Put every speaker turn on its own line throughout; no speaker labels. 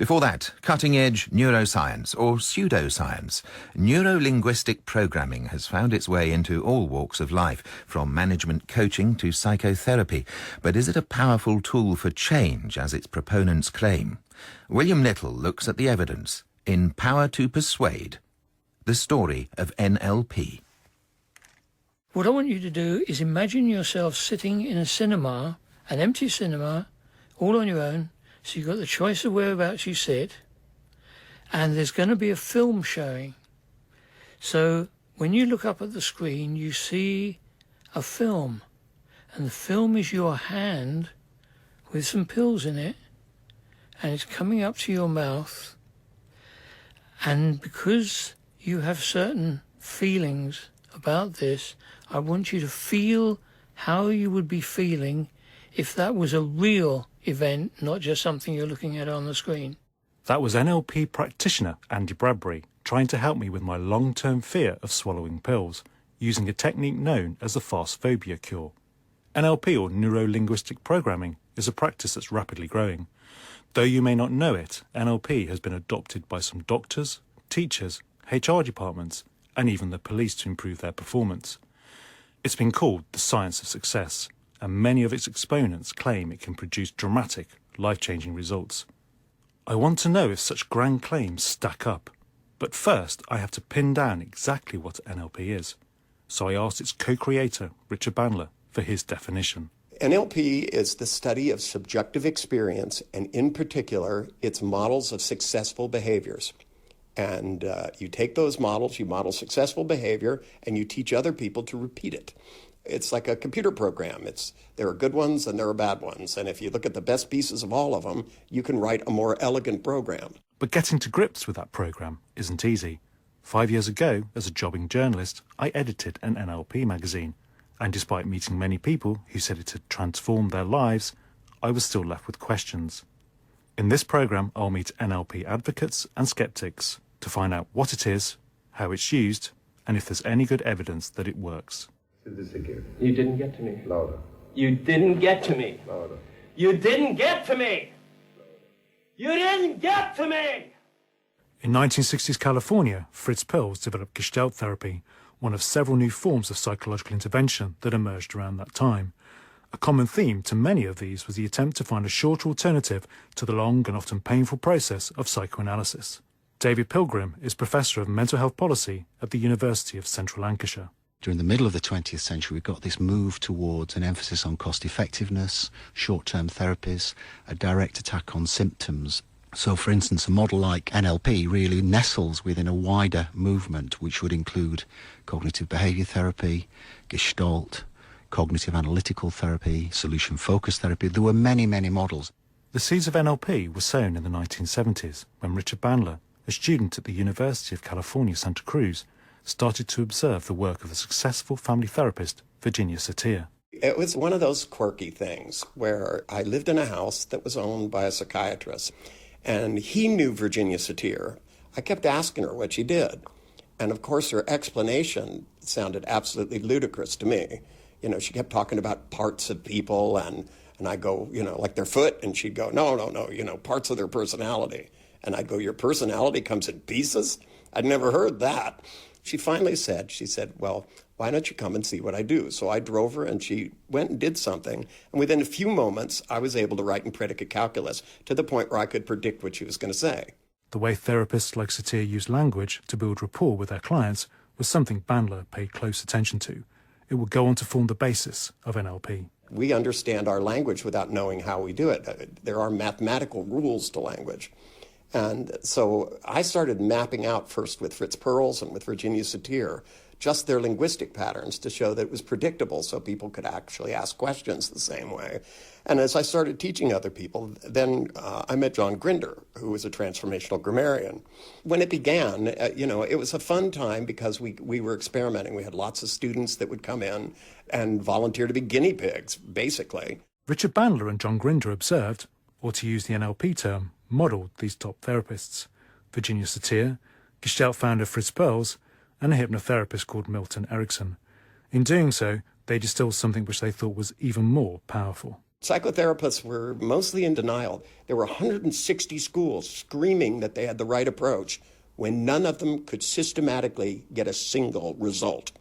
Before that, cutting-edge neuroscience, or pseudoscience. Neuro-linguistic programming has found its way into all walks of life, from management coaching to psychotherapy. But is it a powerful tool for change, as its proponents claim? William Little looks at the evidence in Power to Persuade, the story of NLP.
What I want you to do is imagine yourself sitting in a cinema, an empty cinema, all on your own. So you've got the choice of whereabouts you sit, and there's going to be a film showing. So when you look up at the screen, you see a film, and the film is your hand with some pills in it, and it's coming up to your mouth. And because you have certain feelings about this, I want you to feel how you would be feeling if that was a real event, not just something you're looking at on the screen.
That was NLP practitioner Andy Bradbury trying to help me with my long-term fear of swallowing pills, using a technique known as the fast phobia cure. NLP, or neuro-linguistic programming, is a practice that's rapidly growing. Though you may not know it, NLP has been adopted by some doctors, teachers, HR departments, and even the police to improve their performance. It's been called the science of success, and many of its exponents claim it can produce dramatic, life-changing results. I want to know if such grand claims stack up, but first I have to pin down exactly what NLP is. So I asked its co-creator, Richard Bandler, for his definition.
NLP is the study of subjective experience, and in particular, its models of successful behaviors. And you take those models, you model successful behavior, and you teach other people to repeat it. It's like a computer program. There are good ones and there are bad ones. And if you look at the best pieces of all of them, you can write a more elegant program.
But getting to grips with that program isn't easy. 5 years ago, as a jobbing journalist, I edited an NLP magazine. And despite meeting many people who said it had transformed their lives, I was still left with questions. In this program, I'll meet NLP advocates and skeptics to find out what it is, how it's used, and if there's any good evidence that it works.
This again.
You didn't get to me.
Louder.
You didn't get to me.
Louder.
You didn't get to me. You didn't get to me.
In 1960s California, Fritz Perls developed Gestalt therapy, one of several new forms of psychological intervention that emerged around that time. A common theme to many of these was the attempt to find a shorter alternative to the long and often painful process of psychoanalysis. David Pilgrim is Professor of Mental Health Policy at the University of Central Lancashire.
During the middle of the 20th century, we've got this move towards an emphasis on cost effectiveness, short-term therapies, a direct attack on symptoms. So, for instance, a model like NLP really nestles within a wider movement, which would include cognitive behaviour therapy, Gestalt, cognitive analytical therapy, solution-focused therapy. There were many, many models.
The seeds of NLP were sown in the 1970s when Richard Bandler, a student at the University of California, Santa Cruz, started to observe the work of a successful family therapist, Virginia Satir.
It was one of those quirky things where I lived in a house that was owned by a psychiatrist, and he knew Virginia Satir. I kept asking her what she did. And of course, her explanation sounded absolutely ludicrous to me. You know, she kept talking about parts of people, and I go, like their foot, and she'd go, no, parts of their personality. And I'd go, your personality comes in pieces? I'd never heard that. She finally said, well, why don't you come and see what I do? So I drove her and she went and did something. And within a few moments, I was able to write in predicate calculus to the point where I could predict what she was going to say.
The way therapists like Satir use language to build rapport with their clients was something Bandler paid close attention to. It would go on to form the basis of NLP.
We understand our language without knowing how we do it. There are mathematical rules to language. And so I started mapping out first with Fritz Perls and with Virginia Satir just their linguistic patterns to show that it was predictable so people could actually ask questions the same way. And as I started teaching other people, then I met John Grinder, who was a transformational grammarian. When it began, it was a fun time because we were experimenting. We had lots of students that would come in and volunteer to be guinea pigs, basically.
Richard Bandler and John Grinder observed, or to use the NLP term, modelled these top therapists: Virginia Satir, Gestalt founder Fritz Perls, and a hypnotherapist called Milton Erickson. In doing so, they distilled something which they thought was even more powerful.
Psychotherapists were mostly in denial. There were 160 schools screaming that they had the right approach when none of them could systematically get a single result.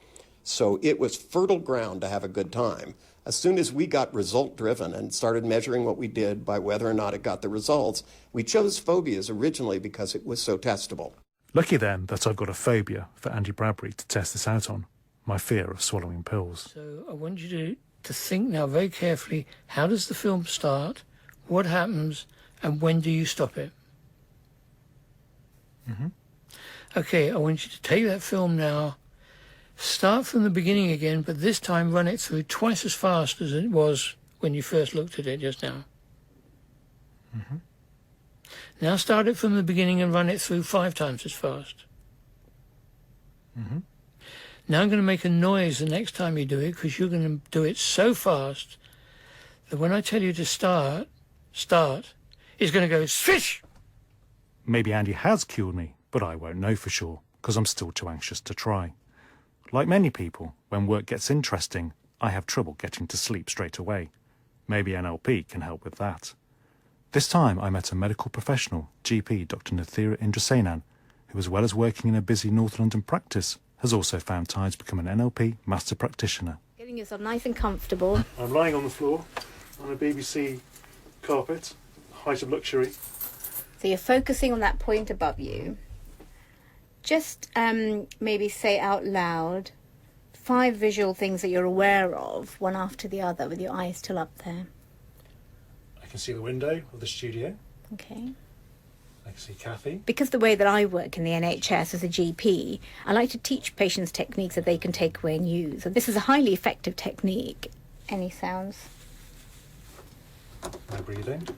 So it was fertile ground to have a good time. As soon as we got result-driven and started measuring what we did by whether or not it got the results, we chose phobias originally because it was so testable.
Lucky then that I've got a phobia for Andy Bradbury to test this out on, my fear of swallowing pills.
So I want you to think now very carefully, how does the film start, what happens, and when do you stop it?
Mm-hmm.
Okay, I want you to take that film now, start from the beginning again, but this time run it through twice as fast as it was when you first looked at it just now.
Mm-hmm.
Now start it from the beginning and run it through 5 times as fast.
Mm-hmm.
Now I'm going to make a noise the next time you do it, because you're going to do it so fast that when I tell you to start, it's going to go swish!
Maybe Andy has cured me, but I won't know for sure, because I'm still too anxious to try. Like many people, when work gets interesting, I have trouble getting to sleep straight away. Maybe NLP can help with that. This time I met a medical professional, GP Dr. Nathira Indrasenan, who, as well as working in a busy North London practice, has also found time to become an NLP master practitioner.
Getting yourself nice and comfortable.
I'm lying on the floor on a BBC carpet, height of luxury.
So you're focusing on that point above you. Just maybe say out loud 5 visual things that you're aware of, one after the other, with your eyes still up there.
I can see the window of the studio.
Okay.
I can see Kathy.
Because the way that I work in the NHS as a GP, I like to teach patients techniques that they can take away and use. And this is a highly effective technique. Any sounds?
My breathing.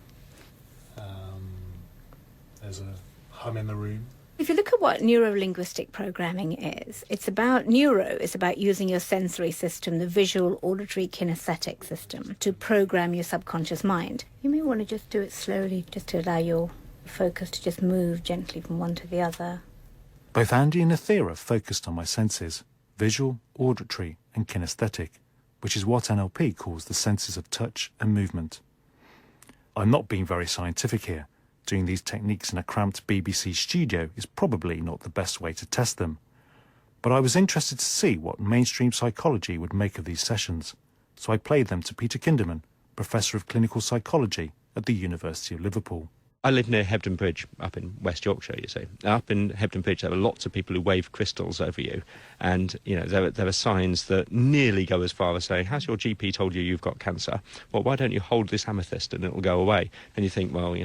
There's a hum in the room.
If you look at what neuro-linguistic programming is, it's about using your sensory system, the visual, auditory, kinesthetic system, to program your subconscious mind. You may want to just do it slowly, just to allow your focus to just move gently from one to the other.
Both Andy and Nathira focused on my senses, visual, auditory and kinesthetic, which is what NLP calls the senses of touch and movement. I'm not being very scientific here. Doing these techniques in a cramped BBC studio is probably not the best way to test them. But I was interested to see what mainstream psychology would make of these sessions, so I played them to Peter Kinderman, Professor of Clinical Psychology at the University of Liverpool.
I live near Hebden Bridge up in West Yorkshire, you see. Up in Hebden Bridge there were lots of people who wave crystals over you, and there are signs that nearly go as far as saying, has your GP told you you've got cancer? Well, why don't you hold this amethyst and it'll go away? And you think, well,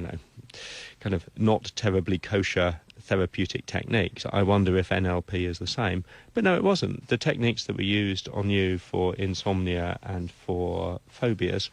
kind of not terribly kosher therapeutic techniques. I wonder if NLP is the same. But no, it wasn't. The techniques that were used on you for insomnia and for phobias,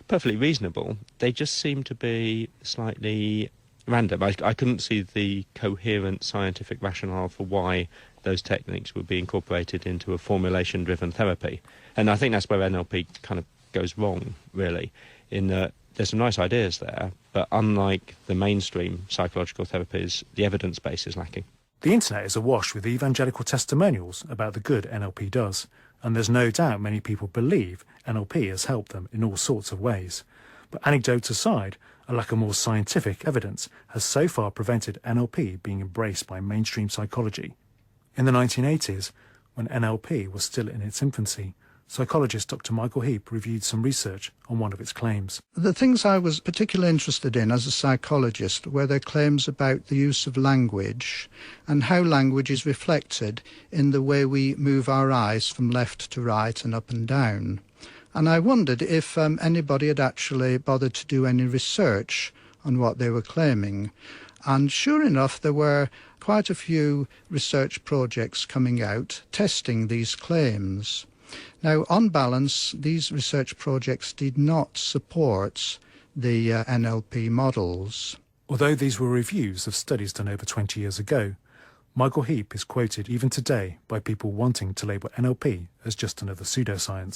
perfectly reasonable. They just seem to be slightly random. I couldn't see the coherent scientific rationale for why those techniques would be incorporated into a formulation-driven therapy. And I think that's where NLP kind of goes wrong, really, in that there's some nice ideas there, but unlike the mainstream psychological therapies, the evidence base is lacking.
The internet is awash with evangelical testimonials about the good NLP does, and there's no doubt many people believe NLP has helped them in all sorts of ways. But anecdotes aside, a lack of more scientific evidence has so far prevented NLP being embraced by mainstream psychology. In the 1980s, when NLP was still in its infancy, psychologist Dr. Michael Heap reviewed some research on one of its claims.
The things I was particularly interested in as a psychologist were their claims about the use of language and how language is reflected in the way we move our eyes from left to right and up and down. And I wondered if anybody had actually bothered to do any research on what they were claiming. And sure enough, there were quite a few research projects coming out testing these claims. Now, on balance, these research projects did not support the NLP models.
Although these were reviews of studies done over 20 years ago, Michael Heap is quoted even today by people wanting to label NLP as just another pseudoscience.